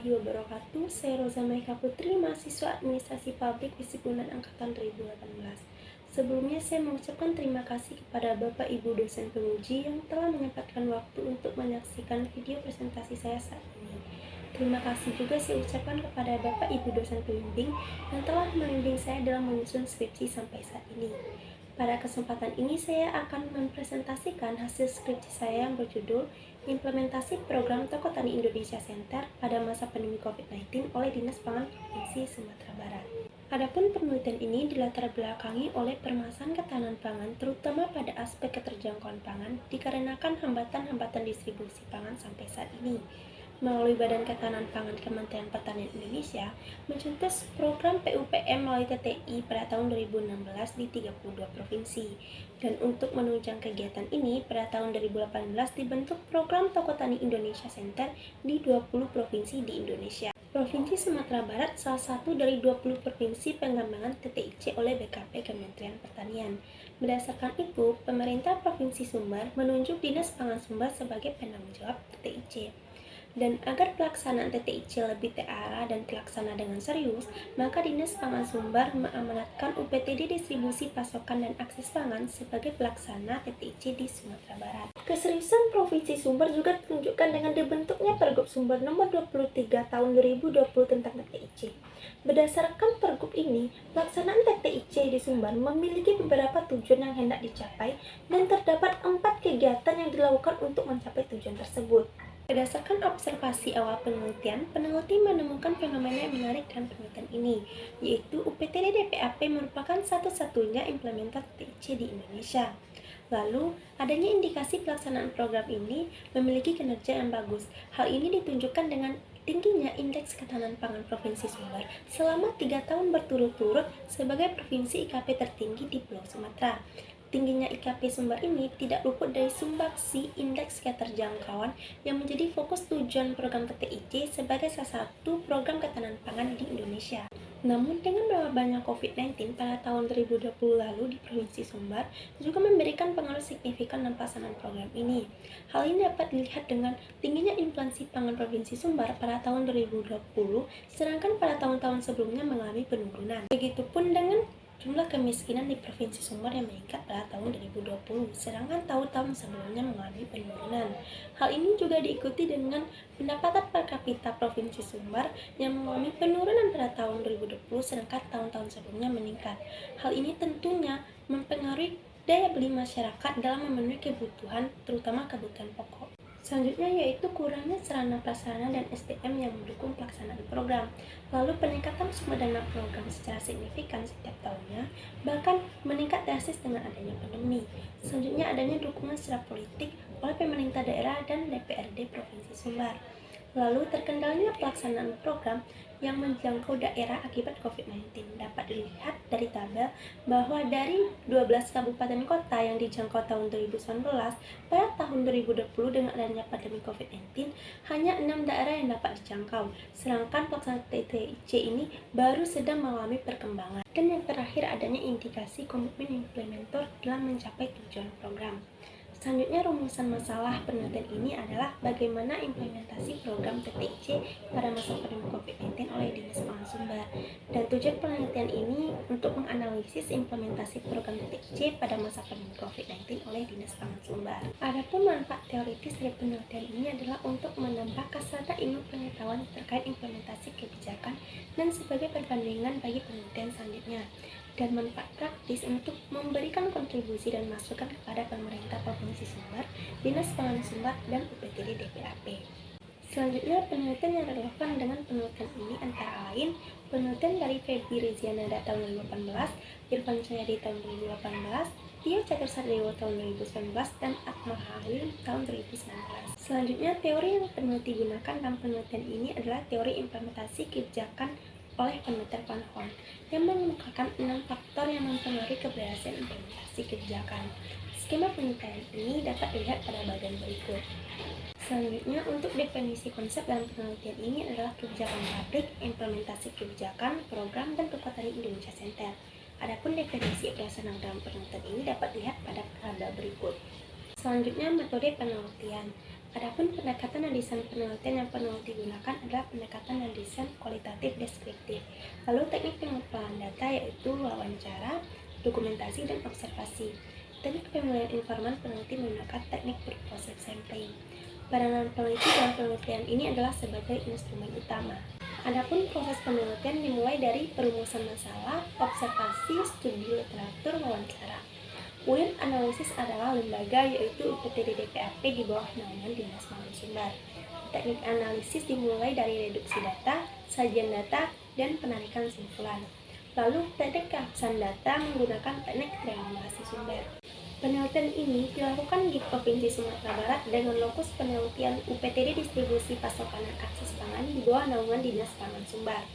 warahmatullahi wabarakatuh. Saya Roza Maika Putri, mahasiswa Administrasi Publik Disiplinan Angkatan 2018. Sebelumnya saya mengucapkan terima kasih kepada Bapak Ibu dosen penguji yang telah menyempatkan waktu untuk menyaksikan video presentasi saya saat ini. Terima kasih juga saya ucapkan kepada Bapak Ibu dosen pembimbing yang telah membimbing saya dalam menyusun skripsi sampai saat ini. Pada kesempatan ini saya akan mempresentasikan hasil skripsi saya yang berjudul Implementasi Program Toko Tani Indonesia Center pada masa pandemi COVID-19 oleh Dinas Pangan Provinsi Sumatera Barat. Adapun penelitian ini dilatar belakangi oleh permasalahan ketahanan pangan terutama pada aspek keterjangkauan pangan dikarenakan hambatan-hambatan distribusi pangan sampai saat ini. Melalui Badan Ketahanan Pangan Kementerian Pertanian Indonesia mencetus program PUPM melalui TTI pada tahun 2016 di 32 provinsi. Dan untuk menunjang kegiatan ini, pada tahun 2018 dibentuk program Toko Tani Indonesia Center di 20 provinsi di Indonesia. Provinsi Sumatera Barat salah satu dari 20 provinsi pengembangan TTIC oleh BKP Kementerian Pertanian. Berdasarkan itu, pemerintah Provinsi Sumbar menunjuk Dinas Pangan Sumbar sebagai penanggung jawab TTIC. Dan agar pelaksanaan TTIC lebih terarah dan terlaksana dengan serius, maka Dinas Pangan Sumbar mengamanatkan UPTD Distribusi Pasokan dan Akses Pangan sebagai pelaksana TTIC di Sumatera Barat. Keseriusan Provinsi Sumbar juga ditunjukkan dengan dibentuknya Pergub Sumbar Nomor 23 Tahun 2020 tentang TTIC. Berdasarkan Pergub ini, pelaksanaan TTIC di Sumbar memiliki beberapa tujuan yang hendak dicapai dan terdapat 4 kegiatan yang dilakukan untuk mencapai tujuan tersebut. Berdasarkan observasi awal penelitian, peneliti menemukan fenomena yang menarik dalam penelitian ini, yaitu UPTD DPAP merupakan satu-satunya implementer TTIC di Indonesia. Lalu, adanya indikasi pelaksanaan program ini memiliki kinerja yang bagus. Hal ini ditunjukkan dengan tingginya indeks ketahanan pangan Provinsi Sumbar selama 3 tahun berturut-turut sebagai provinsi IKP tertinggi di Pulau Sumatera. Tingginya IKP Sumbar ini tidak luput dari sumbangsi indeks keterjangkauan yang menjadi fokus tujuan program TTIC sebagai salah satu program ketahanan pangan di Indonesia. Namun dengan mewabahnya COVID-19 pada tahun 2020 lalu di Provinsi Sumbar juga memberikan pengaruh signifikan dalam pelaksanaan program ini. Hal ini dapat dilihat dengan tingginya inflasi pangan Provinsi Sumbar pada tahun 2020, sedangkan pada tahun-tahun sebelumnya mengalami penurunan. Begitupun dengan jumlah kemiskinan di Provinsi Sumbar yang meningkat pada tahun 2020, sedangkan tahun-tahun sebelumnya mengalami penurunan. Hal ini juga diikuti dengan pendapatan per kapita Provinsi Sumbar yang mengalami penurunan pada tahun 2020, sedangkan tahun-tahun sebelumnya meningkat. Hal ini tentunya mempengaruhi daya beli masyarakat dalam memenuhi kebutuhan, terutama kebutuhan pokok. Selanjutnya yaitu kurangnya sarana prasarana dan SDM yang mendukung pelaksanaan program. Lalu peningkatan sumber dana program secara signifikan setiap tahunnya, bahkan meningkat drastis dengan adanya pandemi. Selanjutnya adanya dukungan secara politik oleh pemerintah daerah dan DPRD Provinsi Sumbar. Lalu terkendalinya pelaksanaan program yang menjangkau daerah akibat COVID-19. Dapat dilihat dari tabel bahwa dari 12 kabupaten kota yang dijangkau tahun 2019, pada tahun 2020 dengan adanya pandemi COVID-19, hanya 6 daerah yang dapat dijangkau, sedangkan pelaksanaan TTIC ini baru sedang mengalami perkembangan. Dan yang terakhir adanya indikasi komitmen implementer dalam mencapai tujuan program. Selanjutnya rumusan masalah penelitian ini adalah bagaimana implementasi program TTIC pada masa pandemi COVID-19 oleh Dinas Pangan Sumbar. Dan tujuan penelitian ini untuk menganalisis implementasi program TTIC pada masa pandemi COVID-19 oleh Dinas Pangan Sumbar. Adapun manfaat teoritis dari penelitian ini adalah untuk menambah kasada ilmu pengetahuan terkait implementasi kebijakan dan sebagai perbandingan bagi penelitian selanjutnya. Dan manfaat praktis untuk memberikan kontribusi dan masukan kepada pemerintah Provinsi Sumbar, Dinas Pangan Sumbar, dan UPTD DPAP. Selanjutnya, penelitian yang relevan dengan penelitian ini antara lain penelitian dari Feby Rizianada tahun 2018, Irfan Cahyadi tahun 2018, Tio Cakersadewo tahun 2019, dan Akmal Halil tahun 2019. Selanjutnya, teori yang peneliti gunakan dalam penelitian ini adalah teori implementasi kebijakan oleh peneliti Van Horn yang mengemukakan 6 faktor yang mempengaruhi keberhasilan implementasi kebijakan. Skema penelitian ini dapat dilihat pada bagian berikut. Selanjutnya, untuk definisi konsep dalam penelitian ini adalah kebijakan publik, implementasi kebijakan, program, dan Toko Tani Indonesia Center. Adapun definisi operasional dalam penelitian ini dapat dilihat pada tabel berikut. Selanjutnya, metode penelitian. Adapun pendekatan dan desain penelitian yang perlu digunakan adalah pendekatan dan desain kualitatif deskriptif. Lalu teknik pengumpulan data yaitu wawancara, dokumentasi, dan observasi. Teknik pemilihan informan peneliti menggunakan teknik purposive sampling. Peranan peneliti dalam penelitian ini adalah sebagai instrumen utama. Adapun proses penelitian dimulai dari perumusan masalah, observasi, studi literatur, wawancara. Unit analisis adalah lembaga yaitu UPTD DPAP di bawah naungan Dinas Pangan Sumbar. Teknik analisis dimulai dari reduksi data, sajian data, dan penarikan kesimpulan. Lalu teknik kehabisan data menggunakan teknik triangulasi sumber. Penelitian ini dilakukan di Provinsi Sumatera Barat dengan lokus penelitian UPTD distribusi pasokan dan akses pangan di bawah naungan Dinas Pangan Sumbar.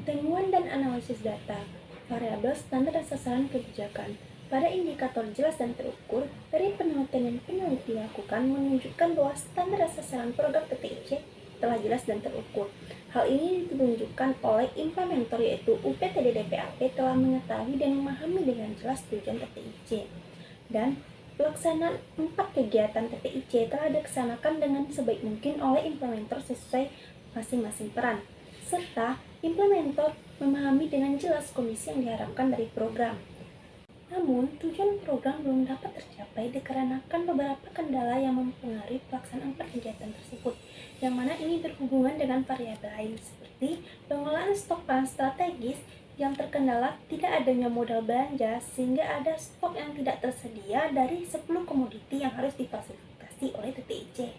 Temuan dan analisis data, variabel standar dan sasaran kebijakan. Pada indikator jelas dan terukur, dari penelitian yang peneliti lakukan menunjukkan bahwa standar dan sasaran program TTIC telah jelas dan terukur. Hal ini ditunjukkan oleh implementer yaitu UPTD DPAP telah mengetahui dan memahami dengan jelas tujuan TTIC. Dan pelaksanaan 4 kegiatan TTIC telah dilaksanakan dengan sebaik mungkin oleh implementer sesuai masing-masing peran, serta implementer memahami dengan jelas kondisi yang diharapkan dari program. Namun, tujuan program belum dapat tercapai dikarenakan beberapa kendala yang mempengaruhi pelaksanaan kegiatan tersebut, yang mana ini berhubungan dengan variabel lain seperti pengelolaan stok pangan strategis yang terkendala tidak adanya modal belanja sehingga ada stok yang tidak tersedia dari 10 komoditi yang harus difasilitasi oleh TTIC.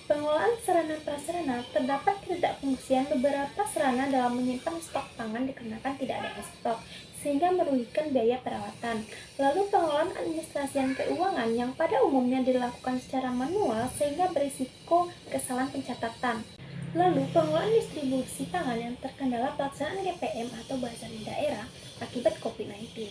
Pengelolaan sarana prasarana, terdapat ketidakfungsian beberapa sarana dalam menyimpan stok pangan dikarenakan tidak adanya stok sehingga merugikan biaya perawatan. Lalu pengelolaan administrasi dan keuangan yang pada umumnya dilakukan secara manual sehingga berisiko kesalahan pencatatan. Lalu, pengelolaan distribusi pangan yang terkendala pelaksanaan GPM atau bazar di daerah akibat COVID-19.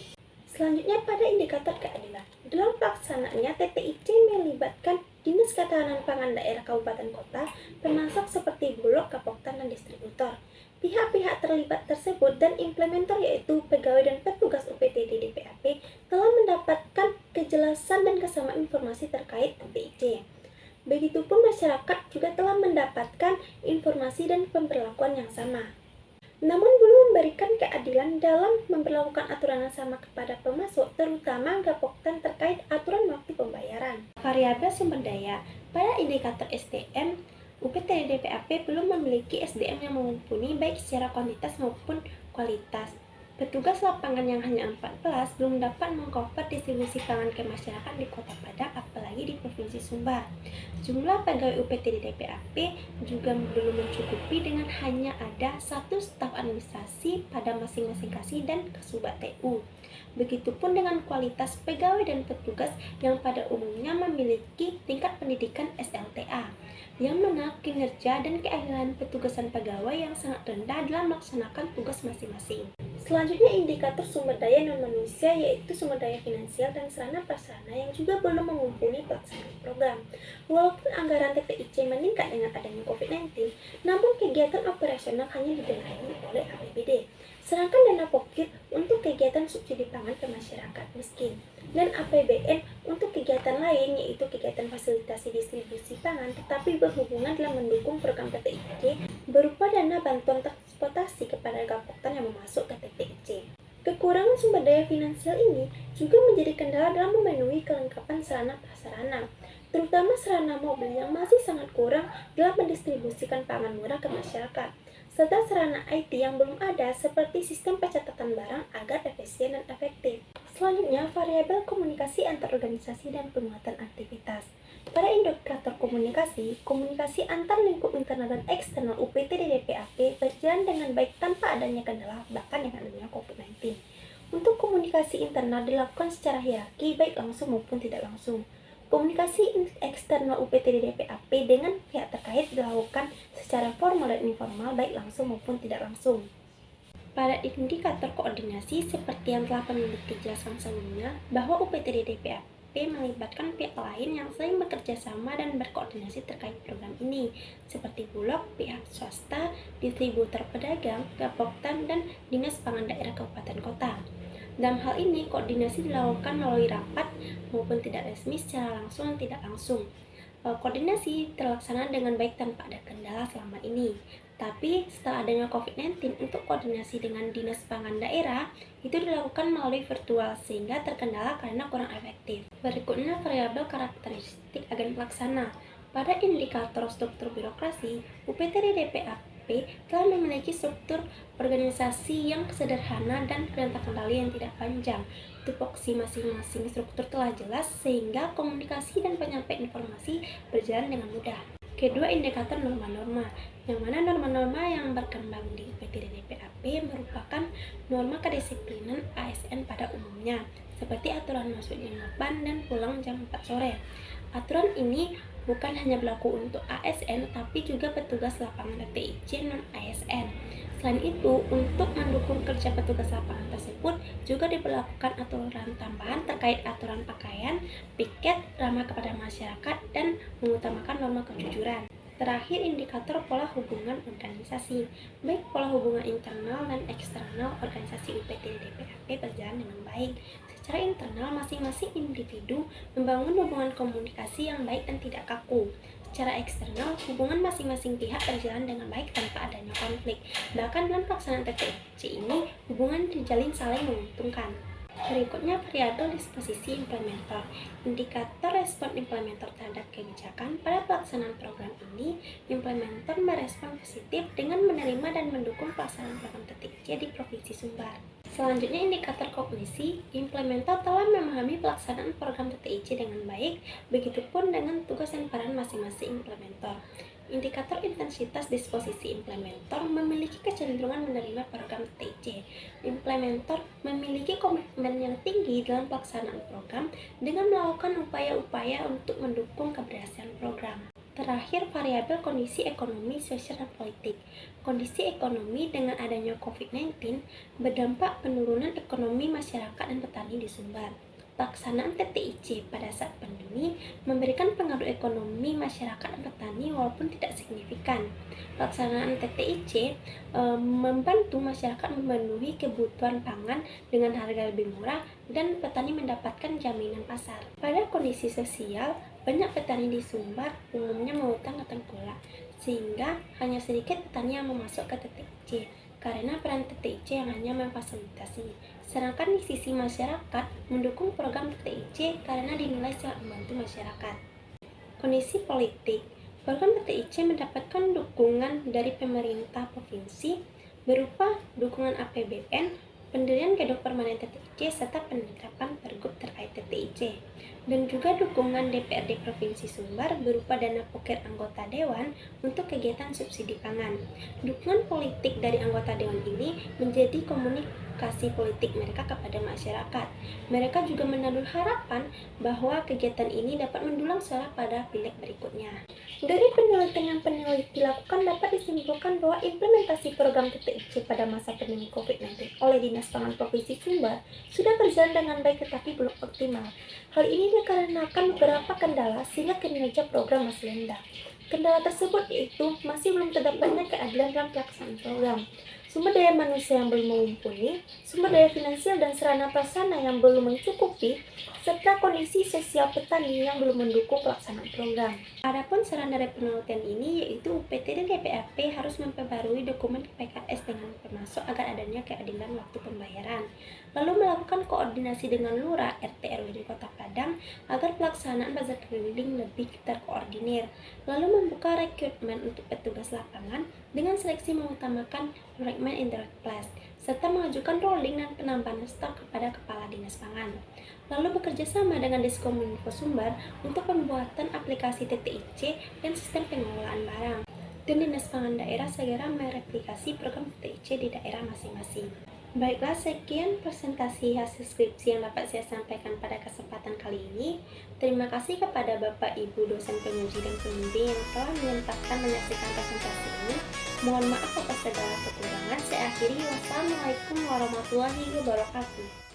Selanjutnya pada indikator keadilan. Dalam pelaksanaannya, TTIC melibatkan Dinas Ketahanan Pangan daerah kabupaten kota, termasuk seperti Bulog, Kapoktan, dan distributor. Pihak-pihak terlibat tersebut dan implementer yaitu pegawai dan petugas UPTD DPAP telah mendapatkan kejelasan dan kesamaan informasi terkait TTIC. Begitupun masyarakat juga telah mendapatkan informasi dan pemberlakuan yang sama. Namun belum memberikan keadilan dalam memperlakukan aturan yang sama kepada pemasok, terutama Gapoktan terkait aturan waktu pembayaran. Variabel sumber daya. Pada indikator SDM, UPTD DPAP belum memiliki SDM yang mumpuni baik secara kuantitas maupun kualitas. Petugas lapangan yang hanya 14 belum dapat mengcover distribusi pangan ke masyarakat di Kota Padang, apalagi di Provinsi Sumbar. Jumlah pegawai UPTD DPAP juga belum mencukupi dengan hanya ada 1 staf administrasi pada masing-masing kasih dan Kasubag TU. Begitupun dengan kualitas pegawai dan petugas yang pada umumnya memiliki tingkat pendidikan SLTA, yang mana kinerja dan keahlian petugasan pegawai yang sangat rendah dalam melaksanakan tugas masing-masing. Selanjutnya indikator sumber daya non-manusia yaitu sumber daya finansial dan sarana prasarana yang juga belum mengumpuli pelaksanaan program. Walaupun anggaran TTIC meningkat dengan adanya COVID-19, namun kegiatan operasional hanya didanai oleh APBD. Sedangkan dana pokir untuk kegiatan subsidi pangan ke masyarakat miskin dan APBN untuk kegiatan lain yaitu kegiatan fasilitasi distribusi pangan tetapi berhubungan dalam mendukung program TTIC berupa dana bantuan transportasi kepada Gapoktan yang memasuk ke TTIC. Kekurangan sumber daya finansial ini juga menjadi kendala dalam memenuhi kelengkapan sarana prasarana, terutama sarana mobil yang masih sangat kurang dalam mendistribusikan pangan murah ke masyarakat, serta sarana IT yang belum ada seperti sistem pencatatan barang agar efisien dan efektif. Selanjutnya, variabel komunikasi antar organisasi dan penguatan aktivitas. Pada indikator komunikasi antar lingkup internal dan eksternal UPTD DPAP berjalan dengan baik tanpa adanya kendala bahkan dengan adanya COVID-19. Untuk komunikasi internal dilakukan secara hierarki baik langsung maupun tidak langsung. Komunikasi eksternal UPTD DPAP dengan pihak terkait dilakukan secara formal dan informal baik langsung maupun tidak langsung. Pada indikator koordinasi, seperti yang telah peneliti jelaskan sebelumnya, bahwa UPTD DPAP melibatkan pihak lain yang sering bekerja sama dan berkoordinasi terkait program ini, seperti Bulog, pihak swasta, distributor pedagang, Gapoktan, dan Dinas Pangan Daerah Kabupaten Kota. Dalam hal ini, koordinasi dilakukan melalui rapat maupun tidak resmi secara langsung dan tidak langsung. koordinasi terlaksana dengan baik tanpa ada kendala selama ini. Tapi setelah adanya COVID-19, untuk koordinasi dengan Dinas Pangan daerah itu dilakukan melalui virtual sehingga terkendala karena kurang efektif. Berikutnya variabel karakteristik agen pelaksana. Pada indikator struktur birokrasi, UPTD DPAP telah memiliki struktur organisasi yang sederhana dan perintah kendali yang tidak panjang. Tupoksi masing-masing struktur telah jelas sehingga komunikasi dan penyampaian informasi berjalan dengan mudah. Kedua, indikator norma-norma, yang mana norma-norma yang berkembang di UPTD DPAP merupakan norma kedisiplinan ASN pada umumnya, seperti aturan masuk jam 8 dan pulang jam 4 sore. Aturan ini bukan hanya berlaku untuk ASN, tapi juga petugas lapangan TTIC non-ASN. Selain itu, untuk mendukung kerja petugas lapangan tersebut, juga diberlakukan aturan tambahan terkait aturan pakaian, piket, ramah kepada masyarakat, dan mengutamakan norma kejujuran. Terakhir, indikator pola hubungan organisasi. Baik pola hubungan internal dan eksternal organisasi UPTD DPAP berjalan dengan baik. Secara internal, masing-masing individu membangun hubungan komunikasi yang baik dan tidak kaku. Secara eksternal, hubungan masing-masing pihak berjalan dengan baik tanpa adanya konflik. Bahkan dalam pelaksanaan TTIC ini, hubungan dijalin saling menguntungkan. Berikutnya, variabel disposisi implementer. Indikator respon implementer terhadap kebijakan. Pada pelaksanaan program ini, implementer merespon positif dengan menerima dan mendukung pelaksanaan program TTIC di Provinsi Sumbar. Selanjutnya, indikator kognisi. Implementer telah memahami pelaksanaan program TTIC dengan baik, begitupun dengan tugas dan peran masing-masing implementer. Indikator intensitas disposisi implementer memiliki kecenderungan menerima program TTIC. Implementer memiliki komitmen yang tinggi dalam pelaksanaan program dengan melakukan upaya-upaya untuk mendukung keberhasilan program. Terakhir, variabel kondisi ekonomi, sosial, dan politik. Kondisi ekonomi dengan adanya COVID-19 berdampak penurunan ekonomi masyarakat dan petani di Sumbar. Pelaksanaan TTIC pada saat pandemi memberikan pengaruh ekonomi masyarakat dan petani walaupun tidak signifikan. Pelaksanaan TTIC membantu masyarakat memenuhi kebutuhan pangan dengan harga lebih murah dan petani mendapatkan jaminan pasar. Pada kondisi sosial, banyak petani di Sumbar umumnya mengutang ke tengkulak, sehingga hanya sedikit petani yang memasuk ke TTIC karena peran TTIC yang hanya memfasilitasi. Sedangkan di sisi masyarakat mendukung program TTIC karena dinilai sangat membantu masyarakat. Kondisi politik. Program TTIC mendapatkan dukungan dari pemerintah provinsi berupa dukungan APBN, pendirian gedung permanen TTIC, serta penetapan pergub terkait TTIC, dan juga dukungan DPRD Provinsi Sumbar berupa dana poker anggota dewan untuk kegiatan subsidi pangan. Dukungan politik dari anggota dewan ini menjadi komunikasi politik mereka kepada masyarakat. Mereka juga menaruh harapan bahwa kegiatan ini dapat mendulang suara pada pileg berikutnya. Dari penelitian yang peneliti lakukan dapat disimpulkan bahwa implementasi program TTIC pada masa pandemi COVID-19 oleh Dinas Pangan Provinsi Sumbar sudah berjalan dengan baik tetapi belum optimal. Hal ini dikarenakan beberapa kendala sehingga kinerja program masih rendah. Kendala tersebut yaitu masih belum terdapatnya keadilan dalam pelaksanaan program, sumber daya manusia yang belum mumpuni, sumber daya finansial dan sarana prasarana yang belum mencukupi, serta kondisi sosial petani yang belum mendukung pelaksanaan program. Adapun saran dari penelitian ini yaitu UPTD DPAP harus memperbarui dokumen PKS dengan termasuk agar adanya keadilan waktu pembayaran, lalu melakukan koordinasi dengan lurah RT RW di Kota Padang agar pelaksanaan bazar keliling lebih terkoordinir, lalu membuka rekrutmen untuk petugas lapangan dengan seleksi mengutamakan recruitment in the right place, serta mengajukan rolling dan penambahan stok kepada Kepala Dinas Pangan. Lalu bekerja sama dengan Diskominfo Sumbar untuk pembuatan aplikasi TTIC dan sistem pengelolaan barang. Dan Dinas Pangan daerah segera mereplikasi program TTIC di daerah masing-masing. Baiklah, sekian presentasi hasil skripsi yang dapat saya sampaikan pada kesempatan kali ini. Terima kasih kepada Bapak Ibu dosen penguji dan pembimbing yang telah menyempatkan menyaksikan presentasi ini. Mohon maaf atas segala kekurangan. Saya akhiri. Wassalamualaikum warahmatullahi wabarakatuh.